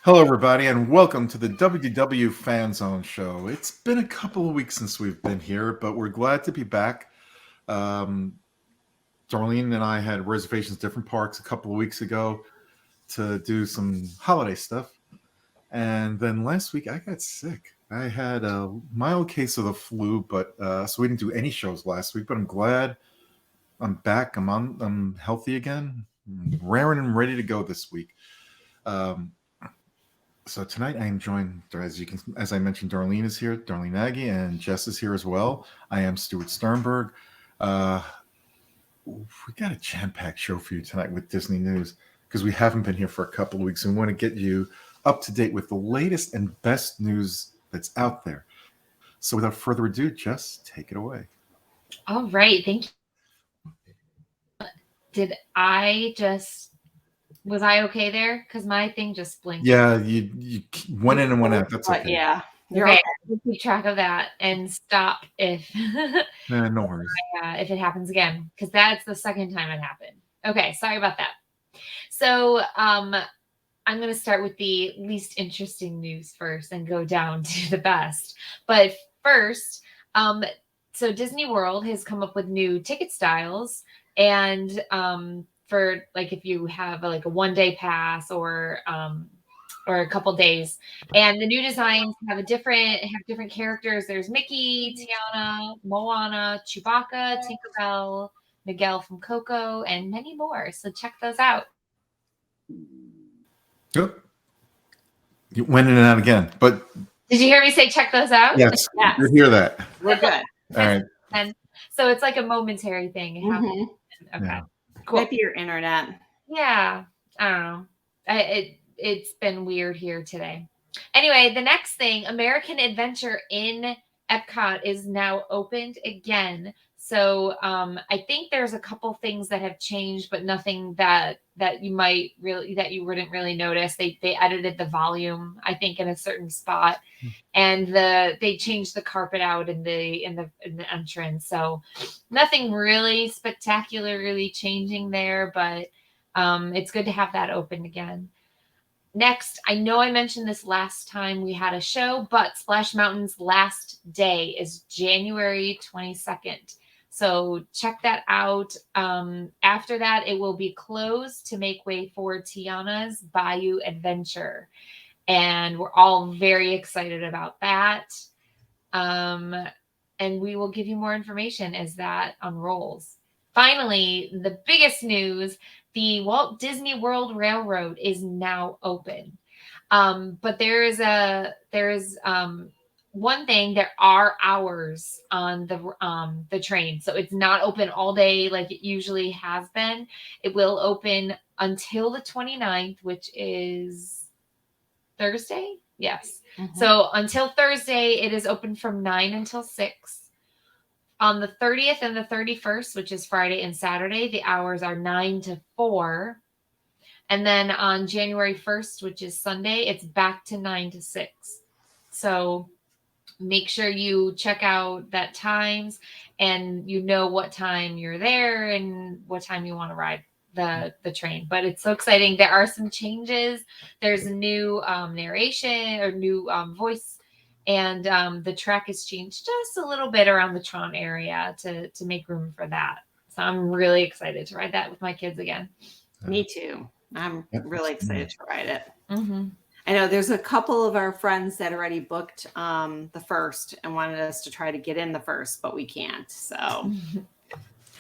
Hello, everybody, and welcome to the WDW Fan Zone show. It's been a couple of weeks since we've been here, but we're glad to be back. Um, Darlene and I had reservations different parks a couple of weeks ago to do some holiday stuff. And then last week I got sick. I had a mild case of the flu, but so we didn't do any shows last week. But I'm glad I'm back. I'm healthy again, raring and ready to go this week. Um, So tonight I am joined, as I mentioned, Darlene is here, Darlene Aggie, and Jess is here as well. I am Stuart Sternberg. Uh, we got a jam-packed show for you tonight with Disney news because we haven't been here for a couple of weeks and we want to get you up to date with the latest and best news that's out there. So without further ado, Jess, take it away. All right, thank you. Did I just was I okay there? Because my thing just blinked. Yeah, you went in and went out. That's okay. Yeah, you're Okay, okay. we'll keep track of that and stop if No worries. if it happens again, because that's the second time it happened. Okay, sorry about that. So I'm going to start with the least interesting news first and go down to the best. But first, so Disney World has come up with new ticket styles, and for like if you have like a 1-day pass or a couple days, and the new designs have different characters. There's Mickey, Tiana, Moana, Chewbacca, Tinkerbell, Miguel from Coco, and many more. So check those out. Yep. You went in and out again, but Did you hear me say check those out? yes, Yes. you hear that. We're good. All right. And so it's like a momentary thing. It happens. Okay. Yeah. Cool. Might be your internet. Yeah. I don't know. It's been weird here today. Anyway, the next thing, American Adventure in Epcot is now opened again. So I think there's a couple things that have changed, but nothing that you wouldn't really notice. They edited the volume, I think, in a certain spot, and they changed the carpet out in the entrance. So nothing really spectacularly changing there, but it's good to have that open again. Next, I know I mentioned this last time we had a show, but Splash Mountain's last day is January 22nd. So check that out. After that, it will be closed to make way for Tiana's Bayou Adventure. And we're all very excited about that. And we will give you more information as that unrolls. Finally, the biggest news, the Walt Disney World Railroad is now open. But there is one thing, there are hours on the train. So it's not open all day like it usually has been. It will open until the 29th, which is Thursday. Yes. Mm-hmm. So until Thursday, it is open from 9 until 6. On the 30th and the 31st, which is Friday and Saturday, the hours are 9 to 4. And then on January 1st, which is Sunday, it's back to 9 to 6. So make sure you check out that times and you know what time you're there and what time you want to ride the train. But it's so exciting. There are some changes. There's a new narration or new voice, and the track has changed just a little bit around the Tron area to make room for that. So I'm really excited to ride that with my kids again. Me too. I'm really excited to ride it. Mm-hmm. I know there's a couple of our friends that already booked the first and wanted us to try to get in the first, but we can't. So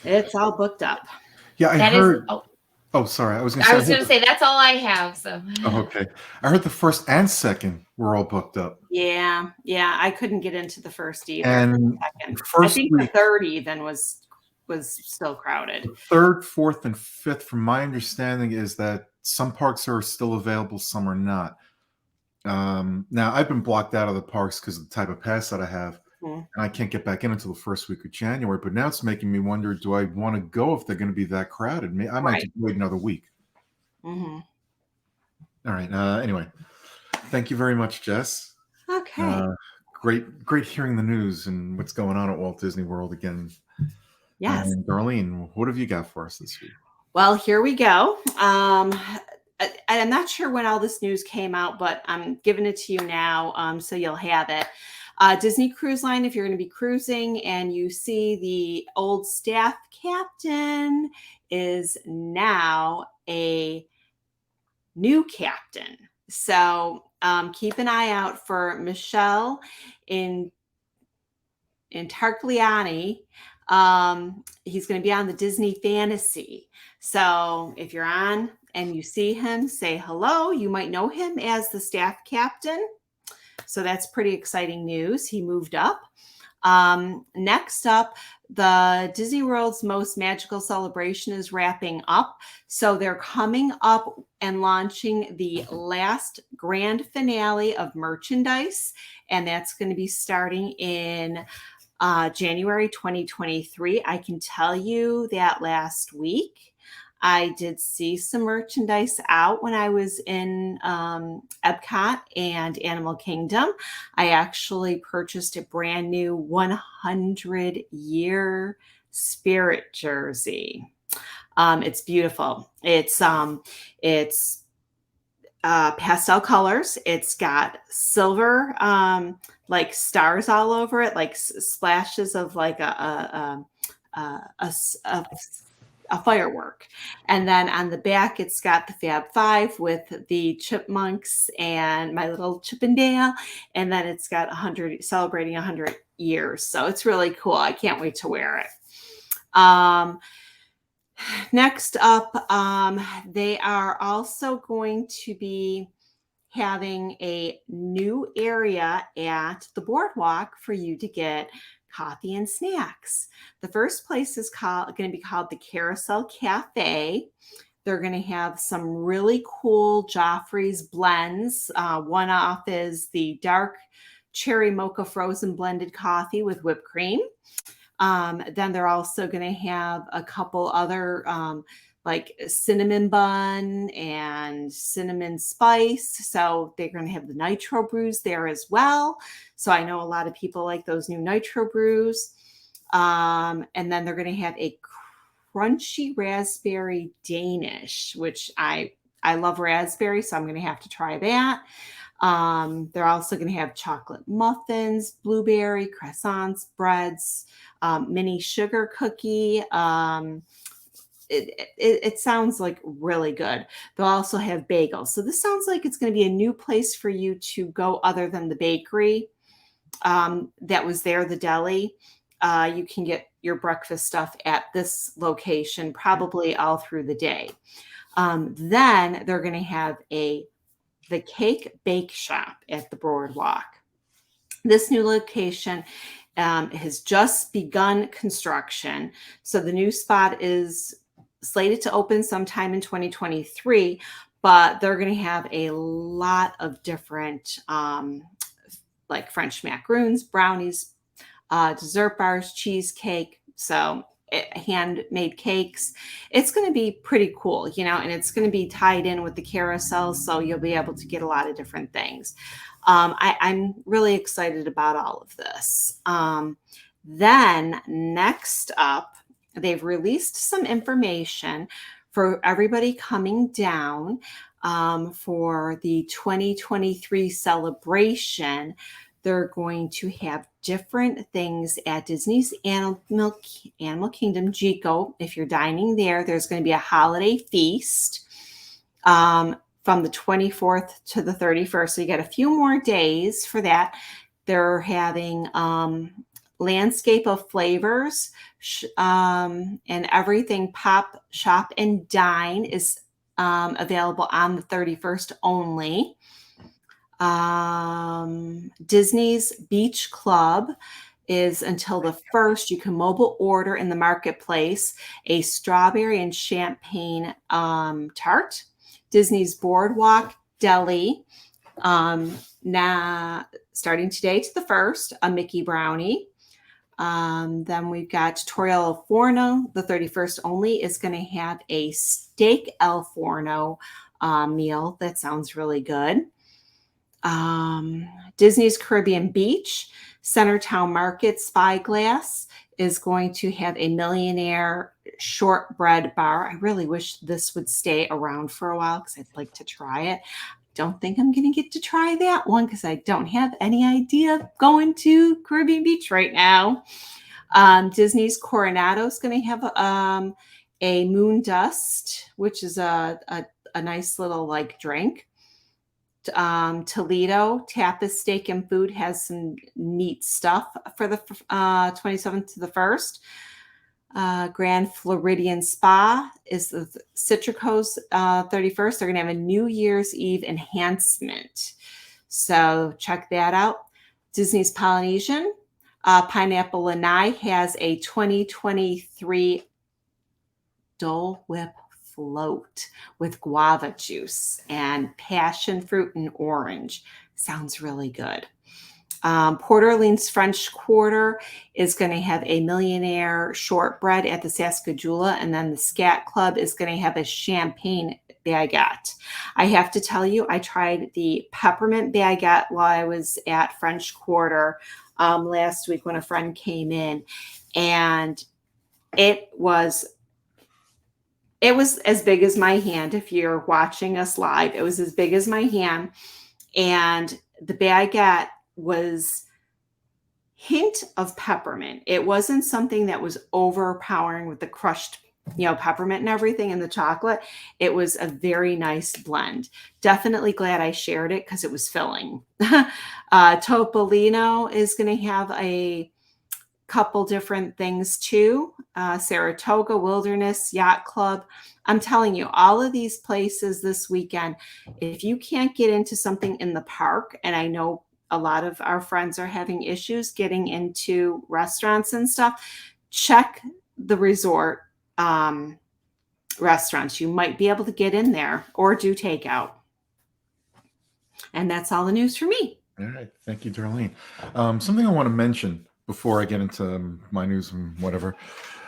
it's all booked up. Yeah, I heard. Sorry. I was going to say that's all I have. So. Oh, okay. I heard the first and second were all booked up. Yeah. I couldn't get into the first either. And I think the third even was still crowded. The third, fourth, and fifth, from my understanding, is that some parks are still available, some are not. Now, I've been blocked out of the parks because of the type of pass that I have. And I can't get back in until the first week of January. But now it's making me wonder, do I want to go if they're going to be that crowded? I might just wait another week. Mm-hmm. All right. Anyway, thank you very much, Jess. Okay. Great hearing the news and what's going on at Walt Disney World again. Yes. And Darlene, what have you got for us this week? Well, here we go. I I'm not sure when all this news came out, but I'm giving it to you now, so you'll have it. Disney Cruise Line, if you're going to be cruising and you see the old staff captain is now a new captain. So keep an eye out for Michelle in Targliani. He's going to be on the Disney Fantasy. So if you're on and you see him, say hello. You might know him as the staff captain. So that's pretty exciting news. He moved up. Next up, the Disney World's Most Magical Celebration is wrapping up. So they're coming up and launching the last grand finale of merchandise. And that's going to be starting in January 2023. I can tell you that last week I did see some merchandise out when I was in Epcot and Animal Kingdom. I actually purchased a brand new 100-year Spirit jersey. It's beautiful. It's pastel colors. It's got silver like stars all over it, like splashes of like a firework. And then on the back, it's got the Fab Five with the chipmunks and my little Chippendale. And then it's got celebrating 100 years. So it's really cool. I can't wait to wear it. Next up, they are also going to be having a new area at the boardwalk for you to get coffee and snacks. The first place is going to be called the Carousel Cafe. They're going to have some really cool Joffrey's blends. One off is the dark cherry mocha frozen blended coffee with whipped cream. Then they're also going to have a couple other like cinnamon bun and cinnamon spice. So they're going to have the nitro brews there as well. So I know a lot of people like those new nitro brews. And then they're going to have a crunchy raspberry Danish, which I love raspberry, so I'm going to have to try that. They're also going to have chocolate muffins, blueberry, croissants, breads, mini sugar cookie. It sounds like really good. They'll also have bagels. So this sounds like it's going to be a new place for you to go other than the bakery that was there, the deli. You can get your breakfast stuff at this location probably all through the day. Then they're going to have the Cake Bake Shop at the boardwalk. This new location has just begun construction. So the new spot is slated to open sometime in 2023, but they're going to have a lot of different like French macaroons, brownies, dessert bars, cheesecake. So handmade cakes. It's going to be pretty cool, you know, and it's going to be tied in with the carousel. So you'll be able to get a lot of different things. I'm really excited about all of this. Then next up, they've released some information for everybody coming down for the 2023 celebration. They're going to have different things at Disney's Animal Kingdom, Jico. If you're dining there, there's going to be a holiday feast from the 24th to the 31st. So you got a few more days for that. They're having Landscape of Flavors and everything Pop, Shop, and Dine is available on the 31st only. Disney's Beach Club is until the 1st. You can mobile order in the marketplace a strawberry and champagne tart. Disney's Boardwalk Deli, now starting today to the 1st, a Mickey brownie. Then we've got Tutorial El Forno, the 31st only, is going to have a steak El Forno meal. That sounds really good. Disney's Caribbean Beach, Centertown Market Spyglass is going to have a millionaire shortbread bar. I really wish this would stay around for a while because I'd like to try it. Don't think I'm going to get to try that one because I don't have any idea of going to Caribbean Beach right now. Disney's Coronado is going to have a moon dust, which is a nice little like drink. Toledo Tapas Steak and Food has some neat stuff for the 27th to the 1st. Grand Floridian Spa is the Citrico's 31st. They're going to have a New Year's Eve enhancement. So check that out. Disney's Polynesian. Pineapple Lanai has a 2023 Dole Whip float with guava juice and passion fruit and orange. Sounds really good. Port Orleans French Quarter is going to have a millionaire shortbread at the Saskatchewan, and then the Scat Club is going to have a champagne baguette. I have to tell you, I tried the peppermint baguette while I was at French Quarter last week when a friend came in, and it was as big as my hand. If you're watching us live, it was as big as my hand, and the baguette was hint of peppermint. It wasn't something that was overpowering with the crushed, peppermint and everything and the chocolate. It was a very nice blend. Definitely glad I shared it because it was filling. Topolino is going to have a couple different things too. Saratoga Wilderness Yacht Club. I'm telling you, all of these places this weekend, if you can't get into something in the park, and I know a lot of our friends are having issues getting into restaurants and stuff, check the resort restaurants. You might be able to get in there or do takeout. And that's all the news for me. All right. Thank you, Darlene. Something I want to mention before I get into my news and whatever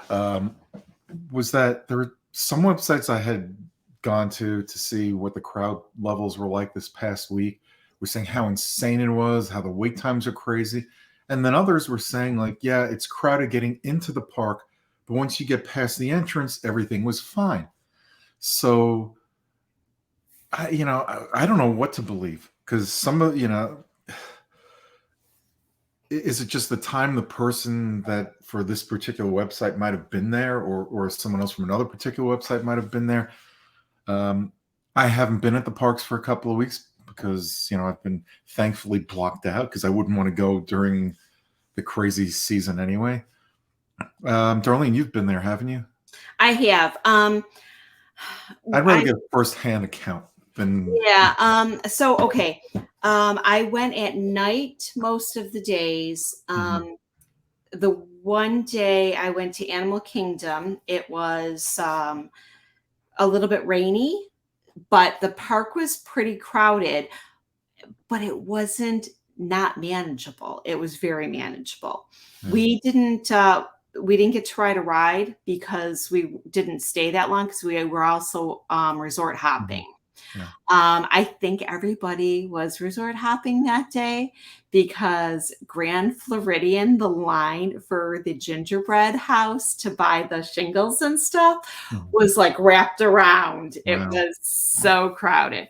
was that there were some websites I had gone to see what the crowd levels were like this past week. Were saying how insane it was, how the wait times are crazy. And then others were saying like, yeah, it's crowded getting into the park, but once you get past the entrance, everything was fine. So, I don't know what to believe because some of, is it just the time the person that for this particular website might have been there or someone else from another particular website might have been there? I haven't been at the parks for a couple of weeks because, I've been thankfully blocked out because I wouldn't want to go during the crazy season anyway. Darlene, you've been there, haven't you? I have. I'd rather get a first-hand account than... Yeah. So, okay. I went at night most of the days. The one day I went to Animal Kingdom, it was a little bit rainy, but the park was pretty crowded, but it wasn't not manageable. It was very manageable. We didn't get to ride a ride because we didn't stay that long because we were also resort hopping. Yeah. I think everybody was resort hopping that day because Grand Floridian, the line for the gingerbread house to buy the shingles and stuff was like wrapped around. Wow. It was so crowded.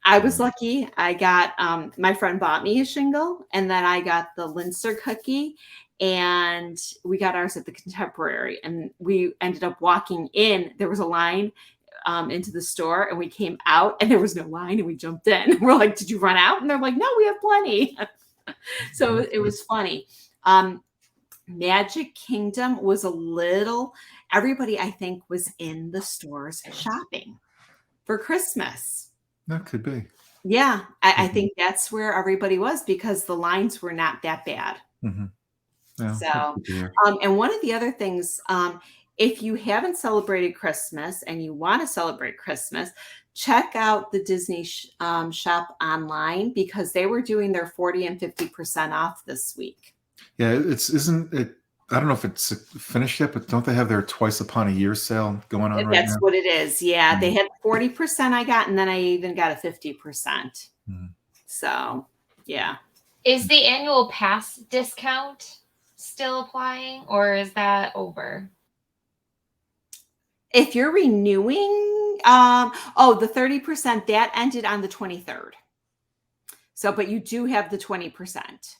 I was lucky. I got, my friend bought me a shingle and then I got the Linster cookie and we got ours at the Contemporary and we ended up walking in. There was a line into the store and we came out and there was no line and we jumped in. We're like, did you run out? And they're like, no, we have plenty. So it was funny. Magic Kingdom was a little, everybody I think was in the stores shopping for Christmas. That could be. Yeah. I think that's where everybody was because the lines were not that bad. Yeah, so, and one of the other things, if you haven't celebrated Christmas and you want to celebrate Christmas, check out the Disney shop online because they were doing their 40 and 50% off this week. Yeah, isn't it? I don't know if it's finished yet, but don't they have their twice upon a year sale going on right now? That's what it is. Yeah, they had 40% I got, and then I even got a 50%. So, yeah. Is the annual pass discount still applying, or is that over? If you're renewing, the 30%, that ended on the 23rd. So, but you do have the 20%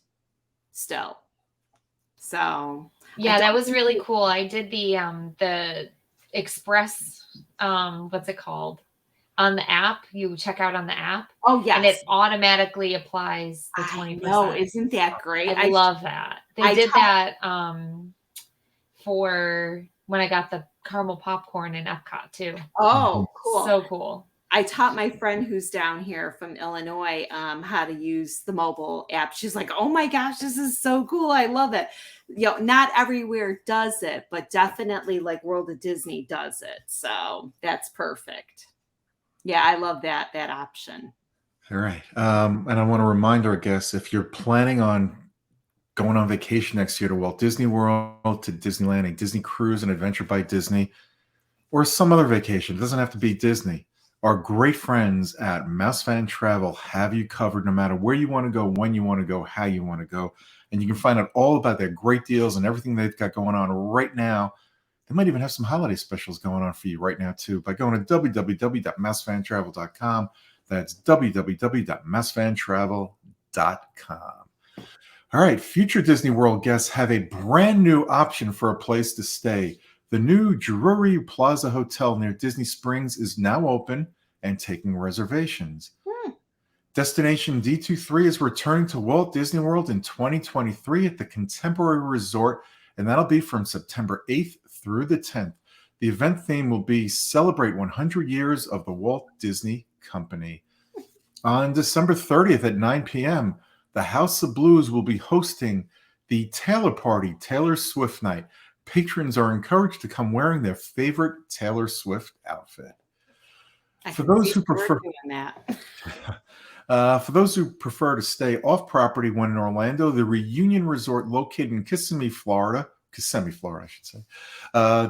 still. So Yeah, that was really cool. I did the express, what's it called? On the app. You check out on the app. Oh, yes. And it automatically applies the 20%. No, isn't that great? I love that. They did that for when I got the caramel popcorn in Epcot too. Oh, cool. So cool. I taught my friend who's down here from Illinois how to use the mobile app. She's like, oh my gosh, this is so cool. I love it. Not everywhere does it, but definitely like World of Disney does it. So that's perfect. Yeah, I love that option. All right. And I want to remind our guests, if you're planning on going on vacation next year to Walt Disney World, to Disneyland, a Disney cruise, an Adventure by Disney, or some other vacation, it doesn't have to be Disney. Our great friends at Mouse Fan Travel have you covered no matter where you want to go, when you want to go, how you want to go. And you can find out all about their great deals and everything they've got going on right now. They might even have some holiday specials going on for you right now, too, by going to www.mousefantravel.com. That's www.mousefantravel.com. All right, future Disney World guests have a brand new option for a place to stay. The new Drury Plaza Hotel near Disney Springs is now open and taking reservations. Destination D23 is returning to Walt Disney World in 2023 at the Contemporary Resort, and that'll be from September 8th through the 10th. The event theme will be Celebrate 100 Years of the Walt Disney Company. On December 30th at 9 p.m., the House of Blues will be hosting the Taylor Party, Taylor Swift Night. Patrons are encouraged to come wearing their favorite Taylor Swift outfit. For those who prefer to stay off property when in Orlando, the Reunion Resort located in Kissimmee, Florida, I should say,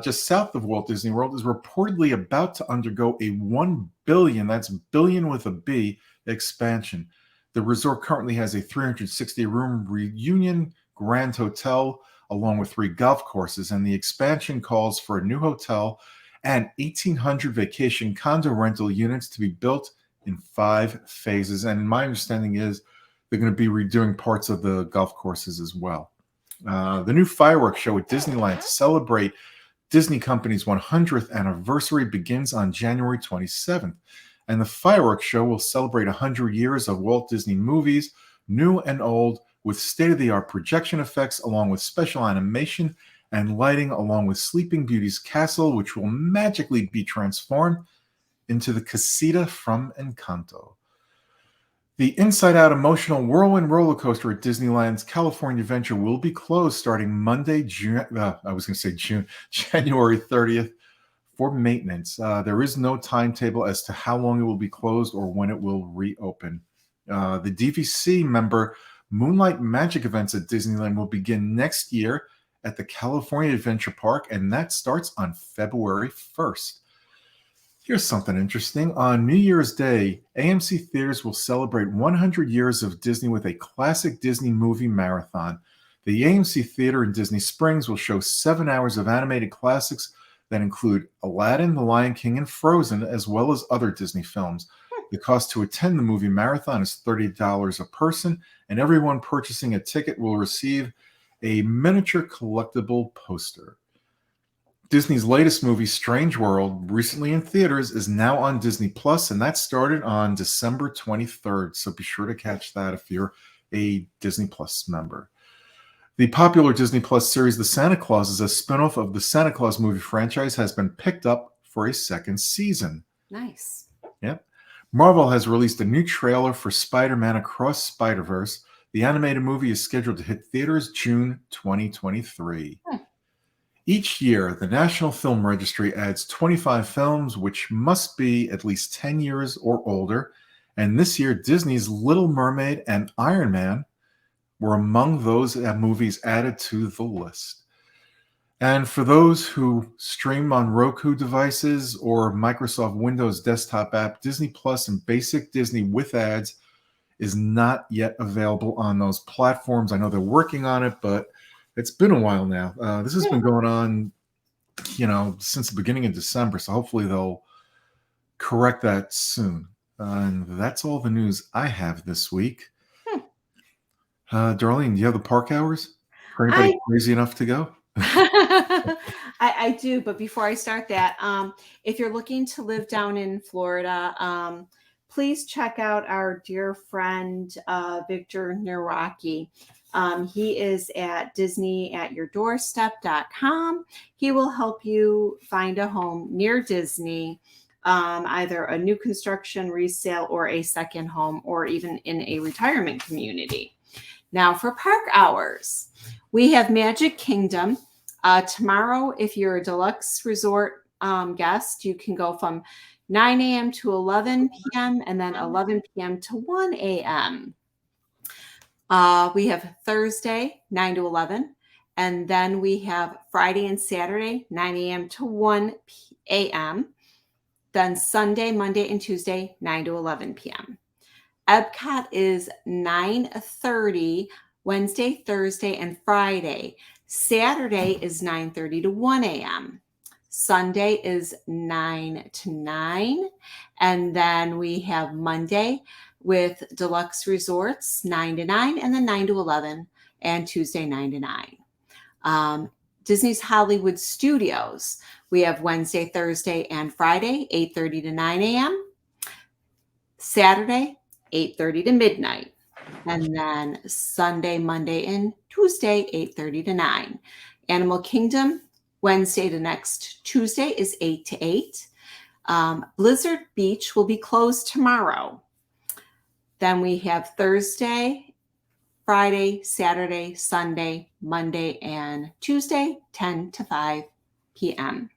just south of Walt Disney World, is reportedly about to undergo a $1 billion, that's billion with a B, expansion. The resort currently has a 360-room Reunion Grand Hotel, along with 3 golf courses, and the expansion calls for a new hotel and 1,800 vacation condo rental units to be built in 5 phases. And my understanding is they're going to be redoing parts of the golf courses as well. The new fireworks show at Disneyland to celebrate Disney Company's 100th anniversary begins on January 27th. And the fireworks show will celebrate 100 years of Walt Disney movies, new and old, with state-of-the-art projection effects, along with special animation and lighting, along with Sleeping Beauty's castle, which will magically be transformed into the Casita from Encanto. The inside-out emotional whirlwind roller coaster at Disneyland's California Adventure will be closed starting Monday, January 30th for maintenance. There is no timetable as to how long it will be closed or when it will reopen. The DVC member Moonlight Magic events at Disneyland will begin next year at the California Adventure Park, and that starts on February 1st. Here's something interesting. On New Year's Day, AMC Theaters will celebrate 100 years of Disney with a classic Disney movie marathon. The AMC Theater in Disney Springs will show 7 hours of animated classics that include Aladdin, The Lion King, and Frozen, as well as other Disney films. The cost to attend the movie marathon is $30 a person, and everyone purchasing a ticket will receive a miniature collectible poster. Disney's latest movie, Strange World, recently in theaters, is now on Disney Plus, and that started on December 23rd. So be sure to catch that if you're a Disney Plus member. The popular Disney Plus series, The Santa Claus, is a spinoff of the Santa Claus movie franchise, has been picked up for a second season. Nice. Yep. Marvel has released a new trailer for Spider-Man Across Spider-Verse. The animated movie is scheduled to hit theaters June 2023. Each year, the National Film Registry adds 25 films which must be at least 10 years or older. And this year, Disney's Little Mermaid and Iron Man were among those movies added to the list. And for those who stream on Roku devices or Microsoft Windows desktop app, Disney Plus and Basic Disney with ads is not yet available on those platforms. I know they're working on it, but It's been a while now. This has been going on, since the beginning of December. So hopefully they'll correct that soon. And that's all the news I have this week. Darlene, do you have the park hours for anybody crazy enough to go? I do, but before I start that, if you're looking to live down in Florida, please check out our dear friend Victor Nowacki. He is at DisneyAtYourDoorstep.com. He will help you find a home near Disney, either a new construction, resale, or a second home, or even in a retirement community. Now for park hours, we have Magic Kingdom. Tomorrow, if you're a deluxe resort guest, you can go from 9 a.m. to 11 p.m. and then 11 p.m. to 1 a.m. We have Thursday, 9 to 11. And then we have Friday and Saturday, 9 a.m. to 1 a.m. Then Sunday, Monday, and Tuesday, 9 to 11 p.m. Epcot is 9:30 Wednesday, Thursday, and Friday. Saturday is 9:30 to 1 a.m. Sunday is 9 to 9. And then we have Monday with Deluxe Resorts, 9 to 9, and then 9 to 11, and Tuesday, 9 to 9. Disney's Hollywood Studios, we have Wednesday, Thursday, and Friday, 8:30 to 9 a.m. Saturday, 8:30 to midnight. And then Sunday, Monday, and Tuesday, 8:30 to 9. Animal Kingdom, Wednesday to next Tuesday is 8 to 8. Blizzard Beach will be closed tomorrow. Then we have Thursday, Friday, Saturday, Sunday, Monday, and Tuesday, 10 to 5 p.m.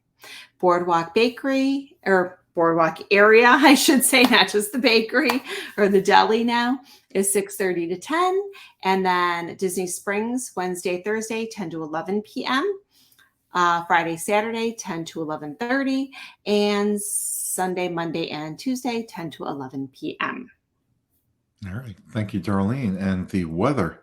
Boardwalk Bakery, or Boardwalk area, I should say, not just the bakery or the deli now, is 6:30 to 10. And then Disney Springs, Wednesday, Thursday, 10 to 11 p.m. Friday, Saturday, 10 to 11:30. And Sunday, Monday, and Tuesday, 10 to 11 p.m. All right. Thank you, Darlene. And the weather.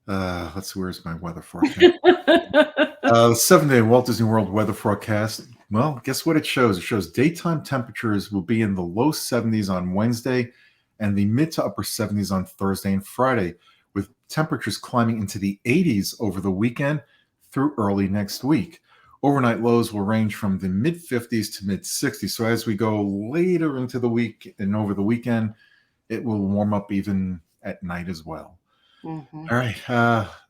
Let's see, where's my weather forecast? The 7-day Walt Disney World weather forecast. Well, guess what it shows? It shows daytime temperatures will be in the low 70s on Wednesday and the mid to upper 70s on Thursday and Friday, with temperatures climbing into the 80s over the weekend through early next week. Overnight lows will range from the mid 50s to mid 60s. So as we go later into the week and over the weekend, it will warm up even at night as well. Mm-hmm. All right.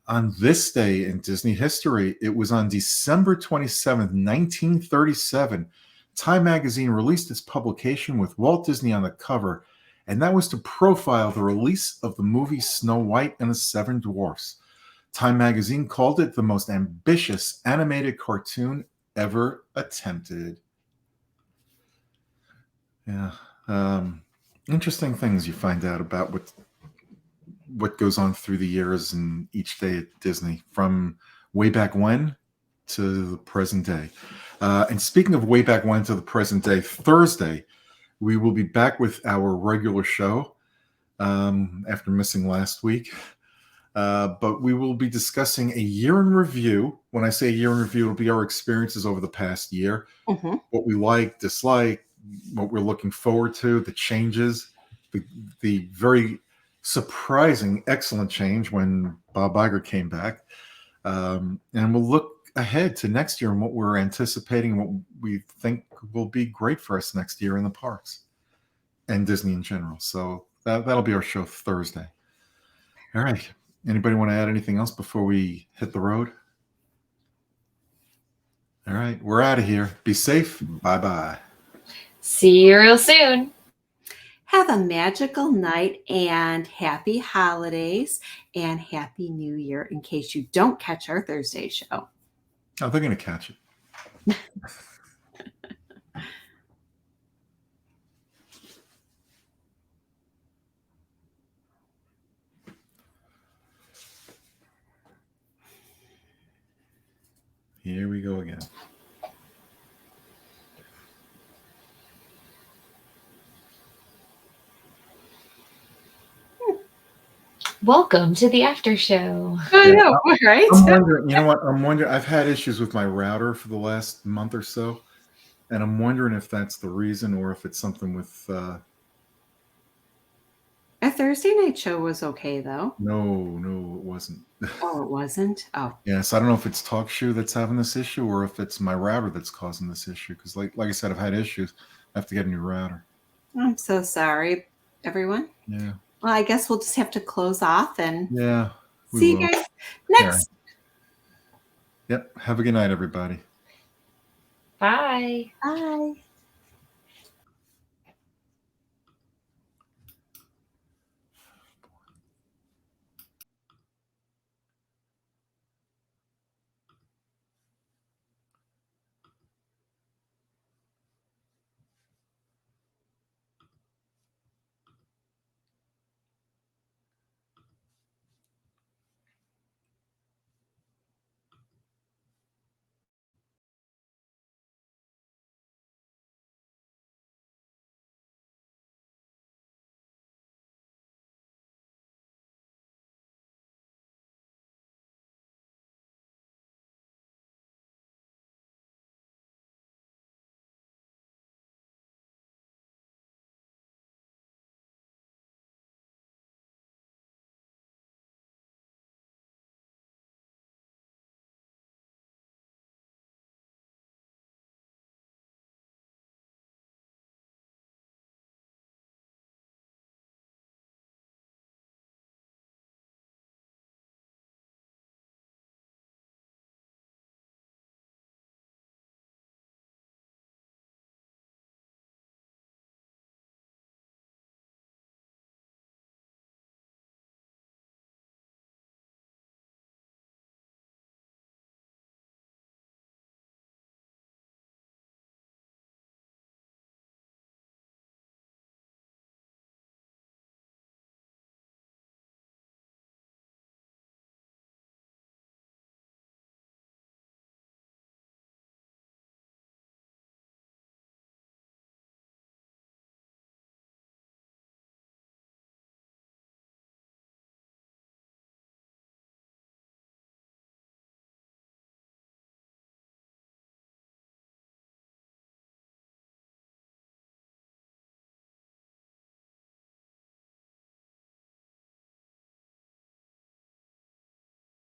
On this day in Disney history, it was on December 27th, 1937, Time magazine released its publication with Walt Disney on the cover, and that was to profile the release of the movie Snow White and the Seven Dwarfs. Time magazine called it the most ambitious animated cartoon ever attempted. Yeah. Interesting things you find out about what goes on through the years and each day at Disney, from way back when to the present day. And speaking of way back when to the present day, Thursday, we will be back with our regular show after missing last week. But we will be discussing a year in review. When I say a year in review, it'll be our experiences over the past year, what we like, dislike, what we're looking forward to, the changes, the very surprising, excellent change when Bob Iger came back. And we'll look ahead to next year and what we're anticipating, what we think will be great for us next year in the parks and Disney in general. So that'll be our show Thursday. All right. Anybody want to add anything else before we hit the road? All right. We're out of here. Be safe. Bye-bye. See you real soon. Have a magical night and happy holidays and happy New Year in case you don't catch our Thursday show. Oh, they're going to catch it. Here we go again. Welcome to the after show. I Yeah. know, right? I'm wondering, you know what? I'm wondering, I've had issues with my router for the last month or so, and I'm wondering if that's the reason or if it's something with, A Thursday night show was okay, though. no, it wasn't. Oh, it wasn't? Oh, Yeah, so I don't know if it's TalkShoe that's having this issue or if it's my router that's causing this issue. Because, like I said, I've had issues. I have to get a new router. I'm so sorry, everyone. Yeah, Well, I guess we'll just have to close off and yeah, we see will. you guys All next. Yep. Have a good night, everybody. Bye. Bye.